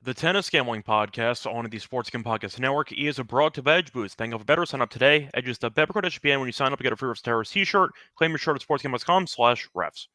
The Tennis Gambling Podcast on the Sports Gambling Podcast Network is brought to you by Edge Boost. Think of a better sign up today. Edge is the bet code SGPN. When you sign up, you get a free Refs Terrorist t-shirt. Claim your shirt at sportsgambling.com/refs.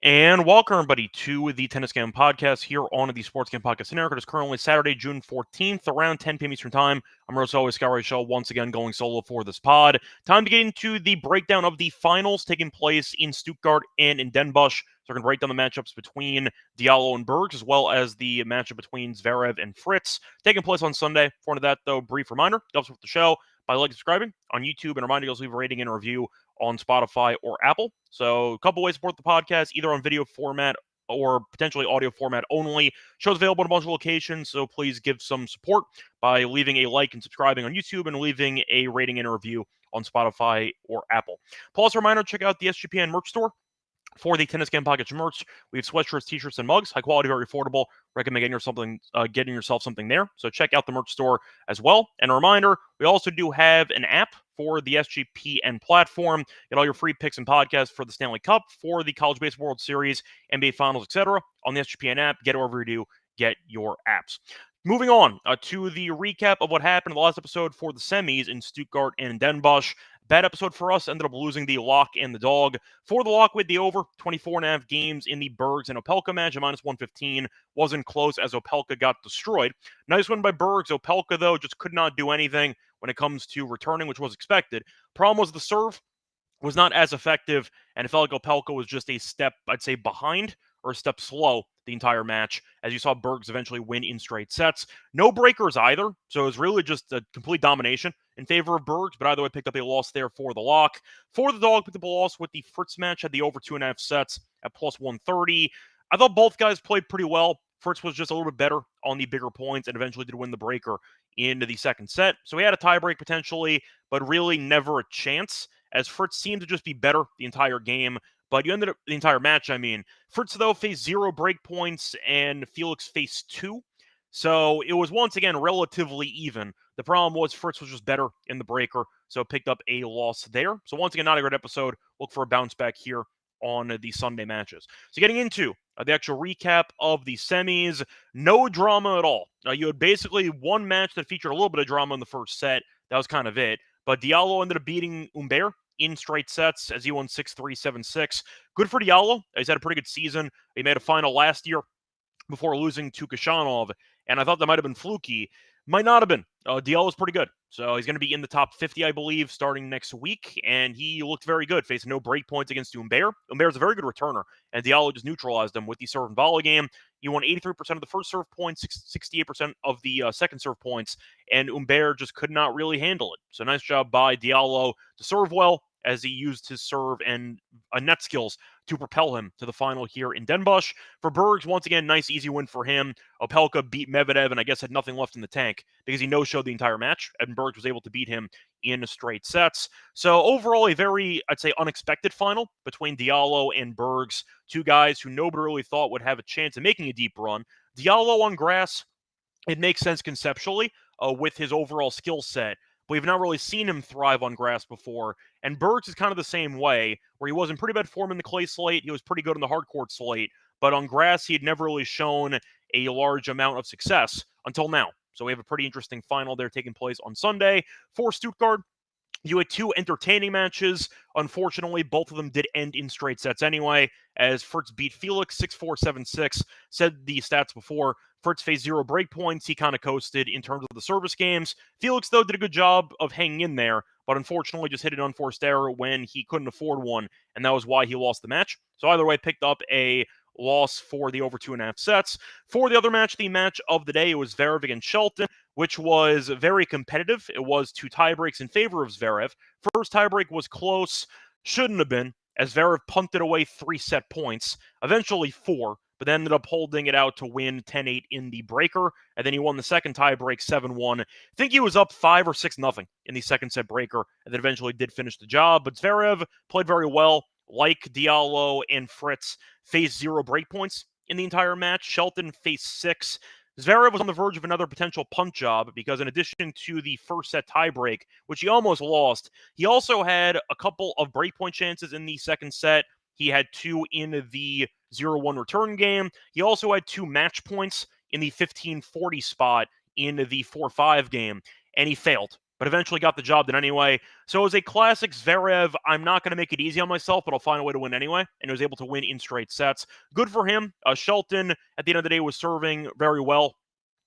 And welcome, everybody, to the Tennis Gambling Podcast here on the Sports Gambling Podcast Network. It is currently Saturday, June 14th, around 10 p.m. Eastern Time. I'm as always, Scott Reichel, once again going solo for this pod. Time to get into the breakdown of the finals taking place in Stuttgart and in Den Bosch. So we're going to break down the matchups between Diallo and Bergs, as well as the matchup between Zverev and Fritz, taking place on Sunday. Before that, though, brief reminder, helps with the show by liking and subscribing on YouTube, and reminding you to leave a rating and a review on Spotify or Apple. So a couple ways to support the podcast, either on video format or potentially audio format only. Show's available in a bunch of locations, so please give some support by leaving a like and subscribing on YouTube and leaving a rating and a review on Spotify or Apple. Plus, a reminder, check out the SGPN merch store. For the Tennis Game Package merch, we have sweatshirts, t-shirts, and mugs. High quality, very affordable. Recommend getting yourself something there. So check out the merch store as well. And a reminder, we also do have an app for the SGPN platform. Get all your free picks and podcasts for the Stanley Cup, for the College Baseball World Series, NBA Finals, etc. on the SGPN app. Get wherever you do, get your apps. Moving on to the recap of what happened in the last episode for the semis in Stuttgart and Den Bosch. Bad episode for us. Ended up losing the lock and the dog. For the lock with the over, 24.5 games in the Bergs and Opelka match at -115. Wasn't close as Opelka got destroyed. Nice win by Bergs. Opelka, though, just could not do anything when it comes to returning, which was expected. Problem was the serve was not as effective, and it felt like Opelka was just a step, I'd say, behind or a step slow the entire match, as you saw Bergs eventually win in straight sets. No breakers either, so it was really just a complete domination in favor of Bergs, but either way, picked up a loss there for the lock. For the dog, picked up a loss with the Fritz match, had the over 2.5 sets at +130. I thought both guys played pretty well. Fritz was just a little bit better on the bigger points and eventually did win the breaker into the second set. So he had a tiebreak potentially, but really never a chance, as Fritz seemed to just be better the entire game. But you ended up the entire match, Fritz, though, faced 0 break points and Felix faced 2. So it was once again relatively even. The problem was Fritz was just better in the breaker, so it picked up a loss there. So once again, not a great episode. Look for a bounce back here on the Sunday matches. So getting into the actual recap of the semis, no drama at all. You had basically one match that featured a little bit of drama in the first set. That was kind of it. But Diallo ended up beating Humbert in straight sets as he won 6-3, 7-6. Good for Diallo. He's had a pretty good season. He made a final last year before losing to Kashanov, and I thought that might have been fluky. Might not have been. Diallo's pretty good. So he's going to be in the top 50, I believe, starting next week, and he looked very good, facing no break points against Humbert. Humbert's a very good returner, and Diallo just neutralized him with the serve and volley game. He won 83% of the first serve points, 68% of the second serve points, and Humbert just could not really handle it. So nice job by Diallo to serve well, as he used his serve and net skills to propel him to the final here in Den Bosch. For Bergs, once again, nice, easy win for him. Opelka beat Medvedev and I guess had nothing left in the tank because he no-showed the entire match, and Bergs was able to beat him in straight sets. So overall, a very, I'd say, unexpected final between Diallo and Bergs, two guys who nobody really thought would have a chance of making a deep run. Diallo on grass, it makes sense conceptually with his overall skill set. But we've not really seen him thrive on grass before. And Bergs is kind of the same way, where he was in pretty bad form in the clay slate. He was pretty good on the hard court slate. But on grass, he had never really shown a large amount of success until now. So we have a pretty interesting final there taking place on Sunday. For Stuttgart, you had two entertaining matches. Unfortunately, both of them did end in straight sets anyway, as Fritz beat Felix 6-4, 7-6. Said the stats before. Fritz faced 0 break points. He kind of coasted in terms of the service games. Felix, though, did a good job of hanging in there, but unfortunately just hit an unforced error when he couldn't afford one, and that was why he lost the match. So either way, picked up a loss for the over 2.5 sets. For the other match, the match of the day, it was Zverev against Shelton, which was very competitive. It was 2 tiebreaks in favor of Zverev. First tiebreak was close, shouldn't have been, as Zverev punted away 3 set points, eventually 4, but then ended up holding it out to win 10-8 in the breaker, and then he won the second tiebreak 7-1. I think he was up 5 or 6-0 in the second set breaker, and then eventually did finish the job, but Zverev played very well. Like Diallo and Fritz, faced 0 break points in the entire match. Shelton faced 6. Zverev was on the verge of another potential punt job because in addition to the first set tiebreak, which he almost lost, he also had a couple of breakpoint chances in the second set. He had 2 in the 0-1 return game. He also had 2 match points in the 15-40 spot in the 4-5 game, and he failed, but eventually got the job done anyway. So it was a classic Zverev, I'm not going to make it easy on myself, but I'll find a way to win anyway, and he was able to win in straight sets. Good for him. Shelton, at the end of the day, was serving very well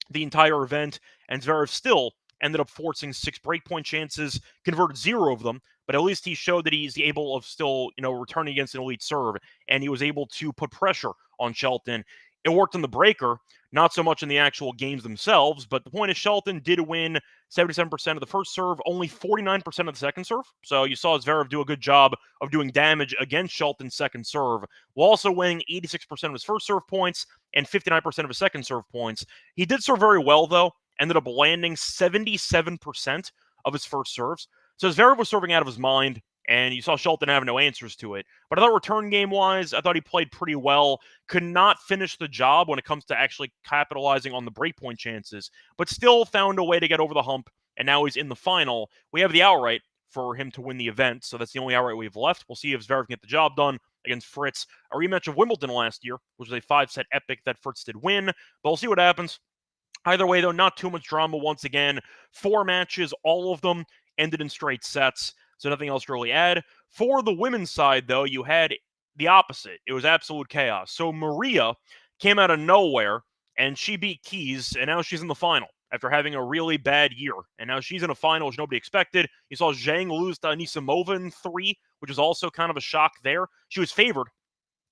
the entire event, and Zverev still ended up forcing 6 breakpoint chances, converted 0 of them, but at least he showed that he's able of still, returning against an elite serve, and he was able to put pressure on Shelton. It worked on the breaker, not so much in the actual games themselves, but the point is Shelton did win 77% of the first serve, only 49% of the second serve. So you saw Zverev do a good job of doing damage against Shelton's second serve, while also winning 86% of his first serve points and 59% of his second serve points. He did serve very well, though, ended up landing 77% of his first serves. So Zverev was serving out of his mind, and you saw Shelton have no answers to it. But I thought return game-wise, I thought he played pretty well. Could not finish the job when it comes to actually capitalizing on the breakpoint chances, but still found a way to get over the hump, and now he's in the final. We have the outright for him to win the event, so that's the only outright we have left. We'll see if Zverev can get the job done against Fritz. A rematch of Wimbledon last year, which was a 5-set epic that Fritz did win, but we'll see what happens. Either way, though, not too much drama once again. 4 matches, all of them ended in straight sets, so nothing else to really add. For the women's side, though, you had the opposite. It was absolute chaos. So Maria came out of nowhere, and she beat Keys, and now she's in the final after having a really bad year. And now she's in a final, which nobody expected. You saw Zhang lose to Anisimova in 3, which was also kind of a shock there. She was favored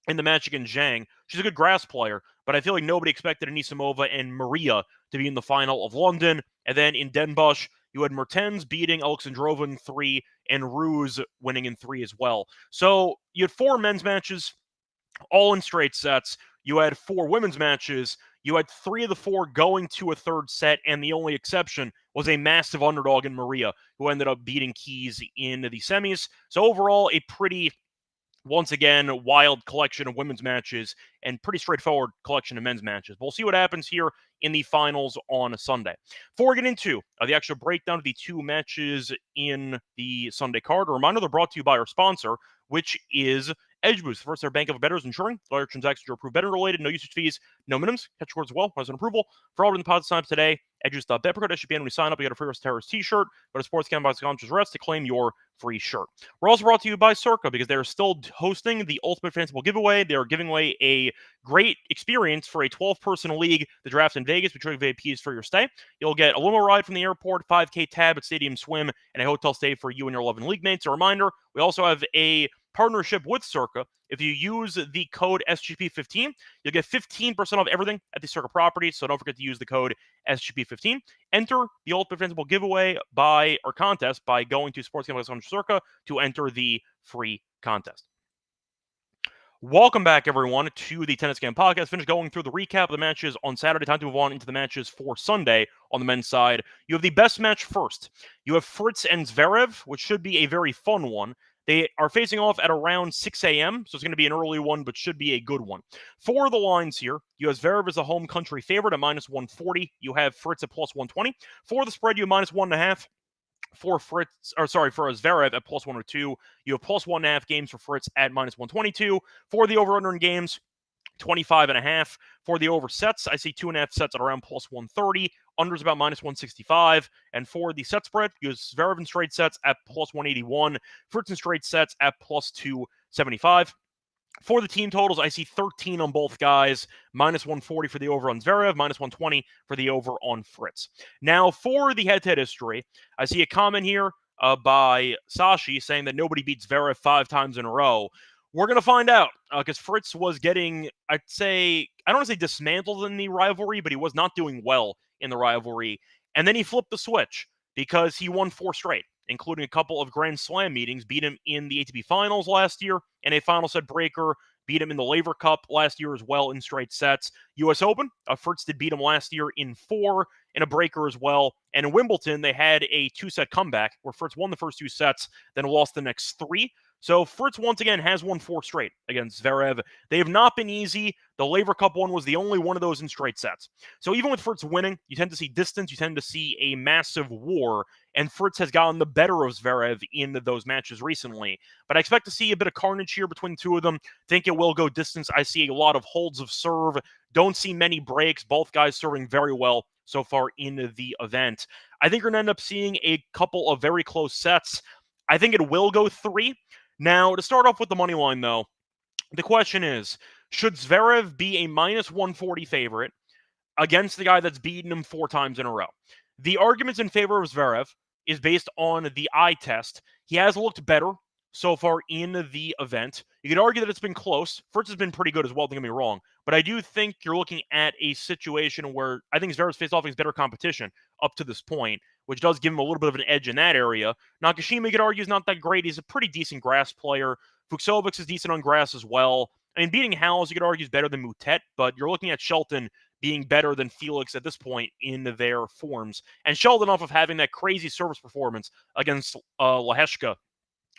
in the match against Zhang. She's a good grass player, but I feel like nobody expected Anisimova and Maria to be in the final of London. And then in Den Bosch, you had Mertens beating Alexandrova in 3 and Ruse winning in 3 as well. So you had 4 men's matches, all in straight sets. You had 4 women's matches. You had 3 of the 4 going to a third set, and the only exception was a massive underdog in Maria, who ended up beating Keys in the semis. So overall, a pretty, once again, wild collection of women's matches and pretty straightforward collection of men's matches. But we'll see what happens here in the finals on Sunday. Before we get into the actual breakdown of the 2 matches in the Sunday card, a reminder they're brought to you by our sponsor, which is EdgeBoost. First, their bank of bettors ensuring all your transactions are approved betting related, no usage fees, no minimums. Catch scores as well as an approval. For all in the pods sign up today, EdgeBoost.bet. SGPN, when you sign up, you get a free Rest Terrorist t-shirt. Go to sportscam.com/rest to claim your free shirt. We're also brought to you by Circa because they're still hosting the Ultimate Fantasy Ball giveaway. They are giving away a great experience for a 12-person league, the draft in Vegas, featuring VIPs for your stay. You'll get a limo ride from the airport, 5K tab at Stadium Swim, and a hotel stay for you and your 11 league mates. A reminder, we also have a partnership with Circa. If you use the code SGP15, you'll get 15% off everything at the Circa property, so don't forget to use the code SGP15. Enter the Ultimate Fantasy Ball giveaway contest by going to sportsgambling.com/Circa to enter the free contest. Welcome back, everyone, to the Tennis Game Podcast. Finished going through the recap of the matches on Saturday. Time to move on into the matches for Sunday on the men's side. You have the best match first. You have Fritz and Zverev, which should be a very fun one. They are facing off at around 6 a.m., so it's going to be an early one, but should be a good one. For the lines here, you have Zverev as a home country favorite at -140. You have Fritz at +120. For the spread, you have -1.5. For Zverev at +102. You have +1.5 games for Fritz at -122. For the over-under in games, 25.5. For the over sets, I see 2.5 sets at around +130. Unders about -165. And for the set spread, you have Zverev in straight sets at +181. Fritz in straight sets at +275. For the team totals, I see 13 on both guys, -140 for the over on Zverev, -120 for the over on Fritz. Now, for the head-to-head history, I see a comment here by Sashi saying that nobody beats Zverev 5 times in a row. We're going to find out, because Fritz was getting, I don't want to say dismantled in the rivalry, but he was not doing well in the rivalry. And then he flipped the switch because he won 4 straight, including a couple of Grand Slam meetings, beat him in the ATP Finals last year, and a final set breaker, beat him in the Laver Cup last year as well in straight sets. US Open, Fritz did beat him last year in 4 in a breaker as well. And in Wimbledon, they had a 2-set comeback where Fritz won the first 2 sets, then lost the next 3. So Fritz once again has won 4 straight against Zverev. They have not been easy. The Laver Cup one was the only one of those in straight sets. So even with Fritz winning, you tend to see distance, you tend to see a massive war, and Fritz has gotten the better of Zverev in those matches recently. But I expect to see a bit of carnage here between the two of them. Think it will go distance. I see a lot of holds of serve. Don't see many breaks. Both guys serving very well so far in the event. I think you're going to end up seeing a couple of very close sets. I think it will go 3. Now, to start off with the money line, though, the question is, should Zverev be a minus 140 favorite against the guy that's beaten him 4 times in a row? The arguments in favor of Zverev is based on the eye test. He has looked better so far in the event. You could argue that it's been close. Fritz has been pretty good as well, don't get me wrong. But I do think you're looking at a situation where I think Zverev's faced off against better competition up to this point, which does give him a little bit of an edge in that area. Nakashima, you could argue, is not that great. He's a pretty decent grass player. Fuchsovics is decent on grass as well. I mean, beating Howells, you could argue, is better than Moutet, but you're looking at Shelton being better than Felix at this point in their forms. And Shelton, off of having that crazy service performance against Leheshka,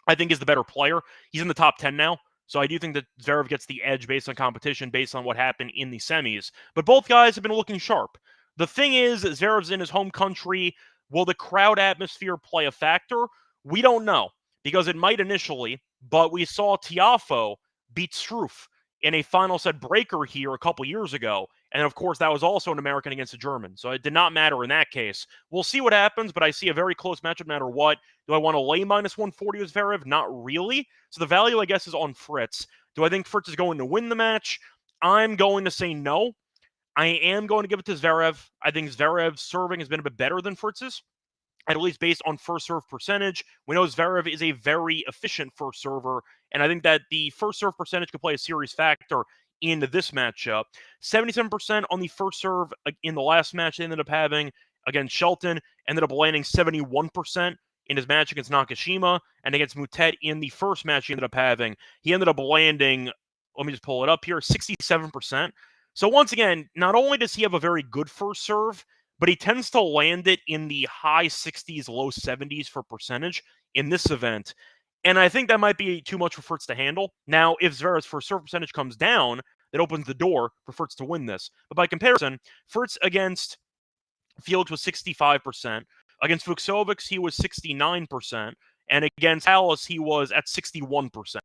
I think is the better player. He's in the top 10 now. So I do think that Zverev gets the edge based on competition, based on what happened in the semis. But both guys have been looking sharp. The thing is, Zverev's in his home country. Will the crowd atmosphere play a factor? We don't know, because it might initially, but we saw Tiafoe beat Struff in a final set breaker here a couple years ago. And of course, that was also an American against a German. So it did not matter in that case. We'll see what happens, but I see a very close matchup no matter what. Do I want to lay minus 140 with Zverev? Not really. So the value, I guess, is on Fritz. Do I think Fritz is going to win the match? I'm going to say no. I am going to give it to Zverev. I think Zverev's serving has been a bit better than Fritz's, at least based on first serve percentage. We know Zverev is a very efficient first server, and I think that the first serve percentage could play a serious factor in this matchup. 77% on the first serve in the last match they ended up having against Shelton, ended up landing 71% in his match against Nakashima, and against Moutet in the first match he ended up having, he ended up landing, let me just pull it up here, 67%. So once again, not only does he have a very good first serve, but he tends to land it in the high 60s, low 70s for percentage in this event. And I think that might be too much for Fritz to handle. Now, if Zverev's first serve percentage comes down, that opens the door for Fritz to win this. But by comparison, Fritz against Felix was 65%. Against Fuchsovics, he was 69%. And against Alice, he was at 61%.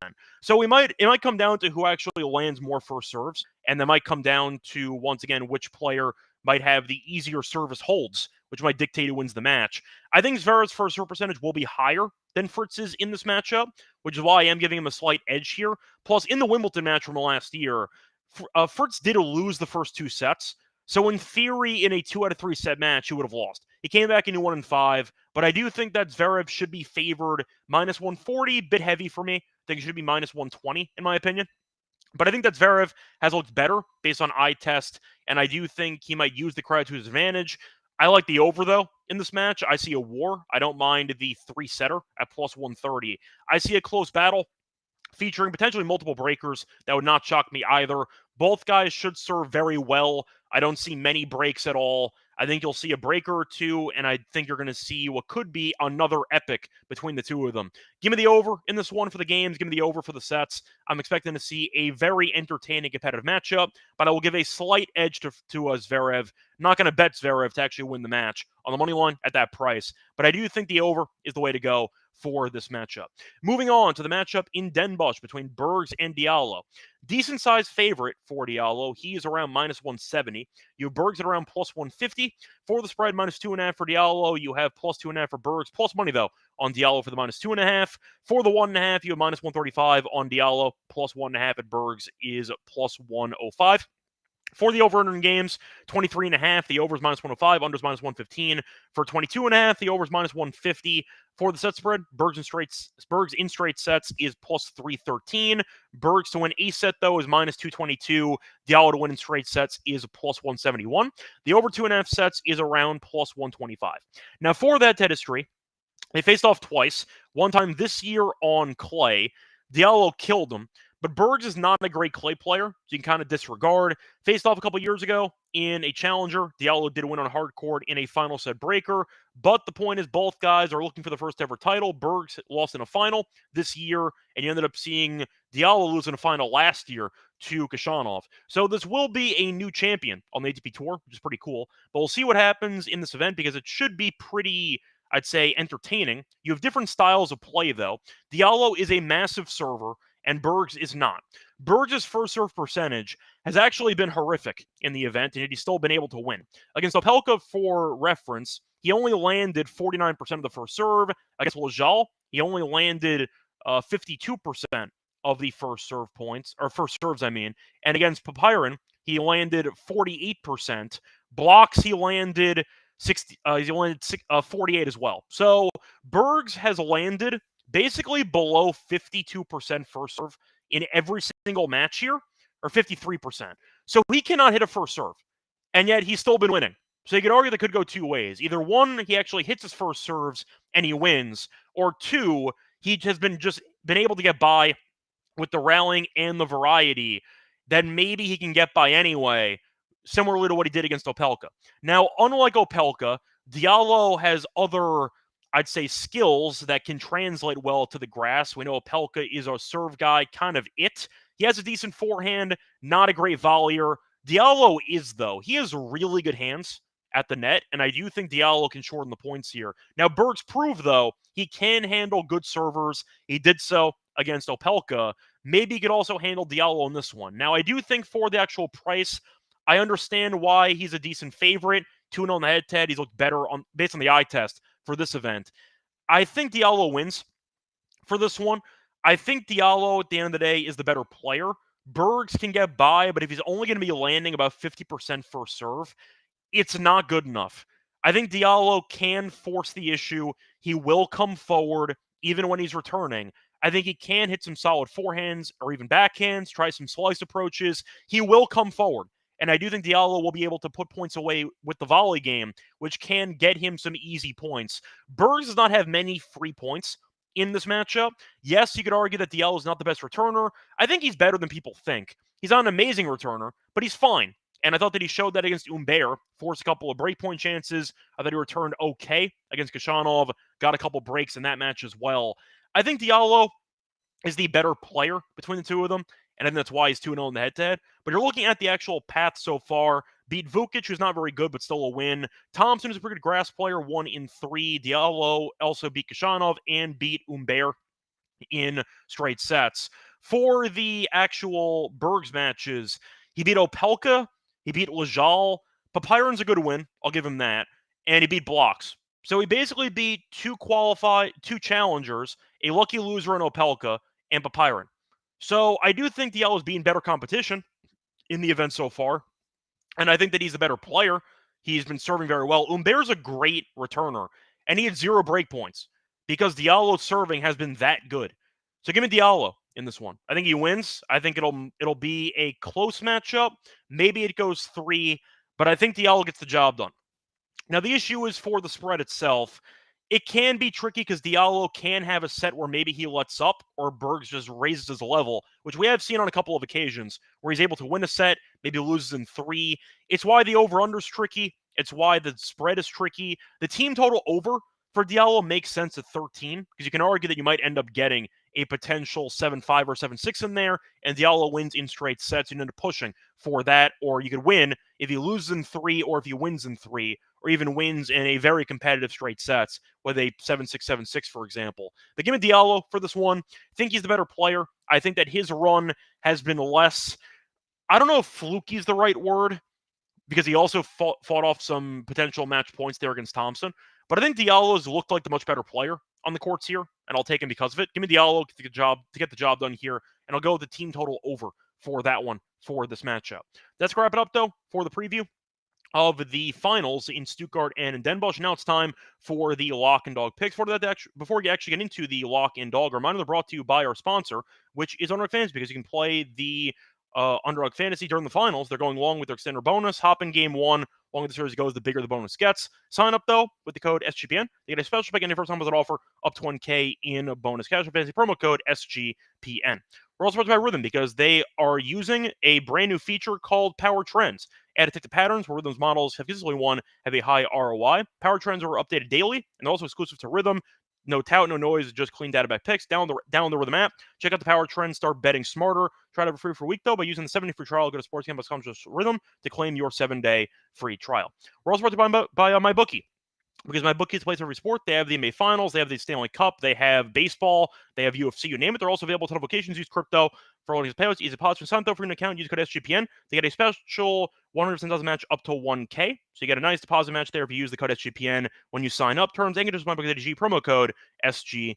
So it might come down to who actually lands more first serves. And that might come down to, once again, which player might have the easier service holds, which might dictate who wins the match. I think Zverev's first serve percentage will be higher than Fritz's in this matchup, which is why I am giving him a slight edge here. Plus, in the Wimbledon match from last year, Fritz did lose the first 2 sets. So in theory, in a 2 out of 3 set match, he would have lost. He came back into 1 in 5, but I do think that Zverev should be favored minus 140, bit heavy for me. I think it should be minus 120, in my opinion. But I think that Zverev has looked better based on eye test, and I do think he might use the crowd to his advantage. I like the over, though, in this match. I see a war. I don't mind the 3-setter at plus 130. I see a close battle featuring potentially multiple breakers. That would not shock me either. Both guys should serve very well. I don't see many breaks at all. I think you'll see a breaker or two, and I think you're going to see what could be another epic between the two of them. Give me the over in this one for the games. Give me the over for the sets. I'm expecting to see a very entertaining competitive matchup, but I will give a slight edge to Zverev. Not going to bet Zverev to actually win the match on the money line at that price, but I do think the over is the way to go for this matchup. Moving on to the matchup in Den Bosch between Bergs and Diallo. Decent sized favorite for Diallo. He is around minus 170. You have Bergs at around plus 150. For the spread, minus 2.5 for Diallo. You have plus 2.5 for Bergs. Plus money, though, on Diallo for the minus 2.5. For the 1.5, you have minus 135 on Diallo. Plus 1.5 at Bergs is plus 105. For the over-under in games, 23.5. The over is minus 105. Under is minus 115. For 22.5, the over is minus 150. For the set spread, Bergs in straight sets is plus 313. Bergs to win a set, though, is minus 222. Diallo to win in straight sets is plus 171. The over 2.5 sets is around plus 125. Now, for that head history, they faced off twice. One time this year on clay. Diallo killed him. But Bergs is not a great clay player, so you can kind of disregard. Faced off a couple years ago in a challenger. Diallo did win on hard court in a final set breaker. But the point is, both guys are looking for the first ever title. Bergs lost in a final this year, and you ended up seeing Diallo lose in a final last year to Khachanov. So this will be a new champion on the ATP Tour, which is pretty cool. But we'll see what happens in this event because it should be pretty, I'd say, entertaining. You have different styles of play, though. Diallo is a massive server, and Bergs is not. Bergs' first serve percentage has actually been horrific in the event, and yet he's still been able to win. Against Opelka, for reference, he only landed 49% of the first serve. Against Lejal, he only landed 52% of the first serve points, or first serves, I mean. And against Papiron, he landed 48%. Blocks, he landed 48 as well. So Bergs has landed basically below 52% first serve in every single match here, or 53%. So he cannot hit a first serve, and yet he's still been winning. So you could argue that could go two ways. Either one, he actually hits his first serves and he wins, or two, he has been able to get by with the rallying and the variety that maybe he can get by anyway, similarly to what he did against Opelka. Now, unlike Opelka, Diallo has other, I'd say, skills that can translate well to the grass. We know Opelka is a serve guy, kind of it. He has a decent forehand, not a great volleyer. Diallo is, though. He has really good hands at the net, and I do think Diallo can shorten the points here. Now, Bergs proved, though, he can handle good servers. He did so against Opelka. Maybe he could also handle Diallo in this one. Now, I do think for the actual price, I understand why he's a decent favorite. 2-0 on the head-to-head. He's looked better based on the eye test for this event. I think Diallo wins for this one. I think Diallo, at the end of the day, is the better player. Bergs can get by, but if he's only going to be landing about 50% first serve, it's not good enough. I think Diallo can force the issue. He will come forward even when he's returning. I think he can hit some solid forehands or even backhands, try some slice approaches. He will come forward. And I do think Diallo will be able to put points away with the volley game, which can get him some easy points. Bergs does not have many free points in this matchup. Yes, you could argue that Diallo is not the best returner. I think he's better than people think. He's not an amazing returner, but he's fine. And I thought that he showed that against Humbert, forced a couple of breakpoint chances. I thought he returned okay against Khachanov, got a couple breaks in that match as well. I think Diallo is the better player between the two of them, and I think that's why he's 2-0 in the head-to-head. But you're looking at the actual path so far. Beat Vukic, who's not very good, but still a win. Thompson is a pretty good grass player, 1 in 3. Diallo also beat Khachanov and beat Humbert in straight sets. For the actual Bergs matches, he beat Opelka, he beat Lejal. Papiron's a good win, I'll give him that. And he beat Blocks. So he basically beat two challengers, a lucky loser in Opelka, and Papiron. So I do think Diallo's being better competition in the event so far. And I think that he's the better player. He's been serving very well. Humbert's a great returner, and he had 0 break points because Diallo's serving has been that good. So give me Diallo in this one. I think he wins. I think it'll be a close matchup. Maybe it goes 3, but I think Diallo gets the job done. Now, the issue is for the spread itself. It can be tricky because Diallo can have a set where maybe he lets up or Bergs just raises his level, which we have seen on a couple of occasions where he's able to win a set, maybe loses in 3. It's why the over-under is tricky. It's why the spread is tricky. The team total over for Diallo makes sense at 13 because you can argue that you might end up getting a potential 7-5 or 7-6 in there, and Diallo wins in straight sets. You end up pushing for that, or you could win if he loses in 3 or if he wins in 3, or even wins in a very competitive straight sets with a 7-6, 7-6, for example. But give me Diallo for this one. I think he's the better player. I think that his run has been less, I don't know if fluky is the right word, because he also fought off some potential match points there against Thompson. But I think Diallo's looked like the much better player on the courts here, and I'll take him because of it. Give me Diallo to get the job done here, and I'll go with the team total over for that one for this matchup. Let's wrap it up, though, for the preview of the finals in Stuttgart and in Den Bosch. Now it's time for the lock and dog picks. Before we actually get into the lock and dog, reminder they're brought to you by our sponsor, which is Owner Fans, because you can play the Underdog Fantasy during the finals. They're going along with their extender bonus. Hop in game one. The longer the series goes, the bigger the bonus gets. Sign up, though, with the code SGPN. They get a special pick and first time deposit offer up to 1K in a bonus cash fantasy promo code SGPN. We're also sponsored by Rhythm because they are using a brand new feature called Power Trends. Add addictive patterns where Rhythm's models have consistently won have a high ROI. Power Trends are updated daily and also exclusive to Rhythm. No tout, no noise, just clean data back picks. Download the Rhythm app. Check out the Power Trends. Start betting smarter. Try to have it free for a week, though, by using the 7-day free trial. Go to sportsgambling.com/rhythm to claim your 7-day free trial. We're also brought to you by MyBookie. Because MyBookie is a place for every sport. They have the NBA Finals, they have the Stanley Cup, they have baseball, they have UFC, you name it. They're also available to locations. Use crypto for all these payouts. Easy deposit from Santo for an account. Use code SGPN. They get a special 100% deposit match up to 1K. So you get a nice deposit match there if you use the code SGPN when you sign up. Terms and conditions MyBookie promo code SGPN.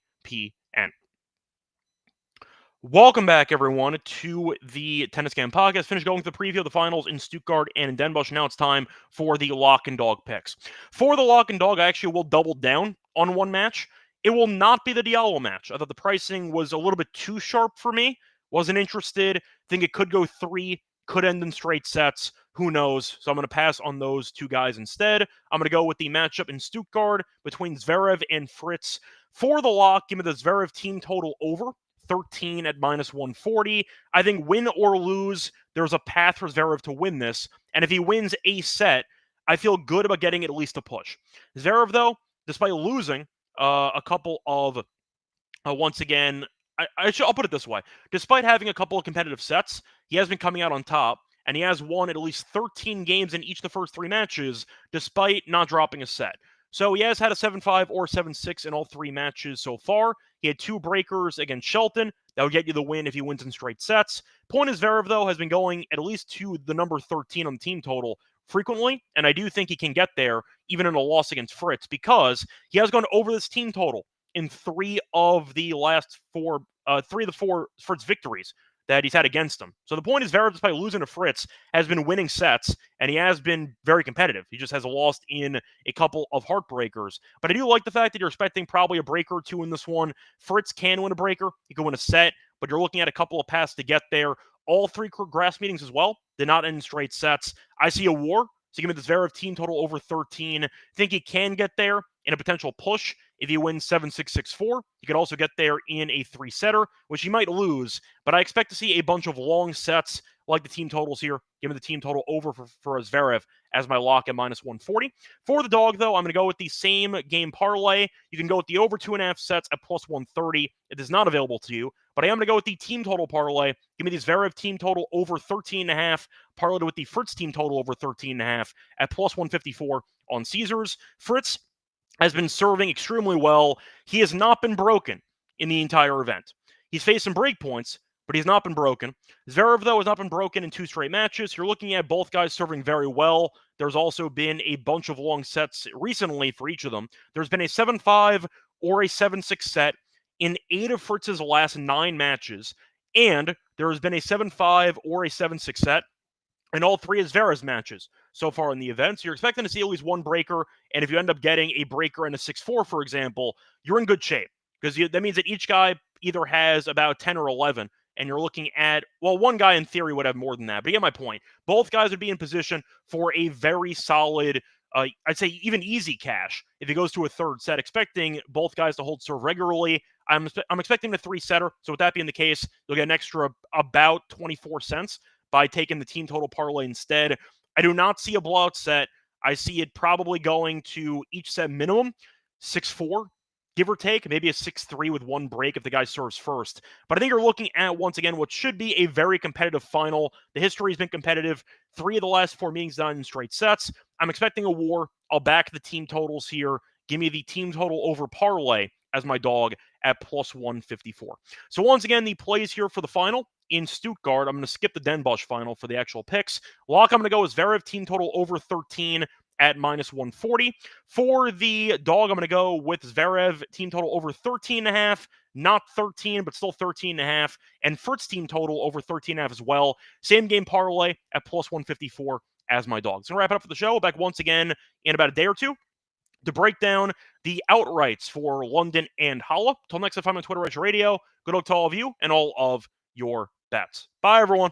Welcome back, everyone, to the Tennis Game Podcast. Finished going through the preview of the finals in Stuttgart and in Den Bosch. Now it's time for the lock and dog picks. For the lock and dog, I actually will double down on one match. It will not be the Diallo match. I thought the pricing was a little bit too sharp for me. Wasn't interested. Think it could go 3, could end in straight sets. Who knows? So I'm going to pass on those two guys instead. I'm going to go with the matchup in Stuttgart between Zverev and Fritz. For the lock, give me the Zverev team total over 13 at -140. I think win or lose, there's a path for Zverev to win this. And if he wins a set, I feel good about getting at least a push. Zverev, though, despite losing a couple of, once again, I'll put it this way. Despite having a couple of competitive sets, he has been coming out on top, and he has won at least 13 games in each of the first 3 matches, despite not dropping a set. So he has had a 7-5 or 7-6 in all 3 matches so far. He had 2 breakers against Shelton. That would get you the win if he wins in straight sets. Point is, Zverev, though, has been going at least to the number 13 on the team total frequently, and I do think he can get there even in a loss against Fritz because he has gone over this team total in 3 of the last 4, 3 of the 4 Fritz victories that he's had against him. So the point is, Zverev, despite losing to Fritz, has been winning sets, and he has been very competitive. He just has lost in a couple of heartbreakers. But I do like the fact that you're expecting probably a breaker or 2 in this one. Fritz can win a breaker. He can win a set, but you're looking at a couple of paths to get there. All 3 grass meetings as well did not end in straight sets. I see a war. So give me the Zverev team total over 13. Think he can get there in a potential push. If he wins 7-6, 6-4, he could also get there in a 3-setter, which he might lose. But I expect to see a bunch of long sets like the team totals here. Give me the team total over for Zverev as my lock at -140. For the dog, though, I'm going to go with the same game parlay. You can go with the over 2.5 sets at +130. It is not available to you. But I am going to go with the team total parlay. Give me the Zverev team total over 13.5, parlayed with the Fritz team total over 13.5 at +154 on Caesars. Fritz has been serving extremely well. He has not been broken in the entire event. He's faced some break points, but he's not been broken. Zverev, though, has not been broken in 2 straight matches. You're looking at both guys serving very well. There's also been a bunch of long sets recently for each of them. There's been a 7-5 or a 7-6 set in 8 of Fritz's last 9 matches, and there has been a 7-5 or a 7-6 set in all 3 of Zverev's matches so far in the event. So you're expecting to see at least one breaker, and if you end up getting a breaker and a 6-4, for example, you're in good shape, because that means that each guy either has about 10 or 11, and you're looking at, well, one guy in theory would have more than that, but you get my point. Both guys would be in position for a very solid, I'd say even easy cash if it goes to a 3rd set, expecting both guys to hold serve regularly. I'm expecting the 3-setter, so with that being the case, you'll get an extra about 24 cents by taking the team total parlay instead. I do not see a blowout set. I see it probably going to each set minimum 6-4, give or take, maybe a 6-3 with one break if the guy serves first. But I think you're looking at, once again, what should be a very competitive final. The history has been competitive. 3 of the last 4 meetings done in straight sets. I'm expecting a war. I'll back the team totals here. Give me the team total over parlay as my dog at +154. So once again, the plays here for the final in Stuttgart. I'm going to skip the Den Bosch final for the actual picks. Lock, I'm going to go with Zverev team total over 13 at -140. For the dog, I'm going to go with Zverev team total over 13.5, not 13, but still 13.5, and Fritz team total over 13.5 as well. Same game parlay at +154 as my dog. So I'm going to wrap it up for the show. We'll back once again in about a day or two to break down the outrights for London and Halle. Till next time, I'm on Twitter, Radio. Good luck to all of you and all of your bets. Bye, everyone.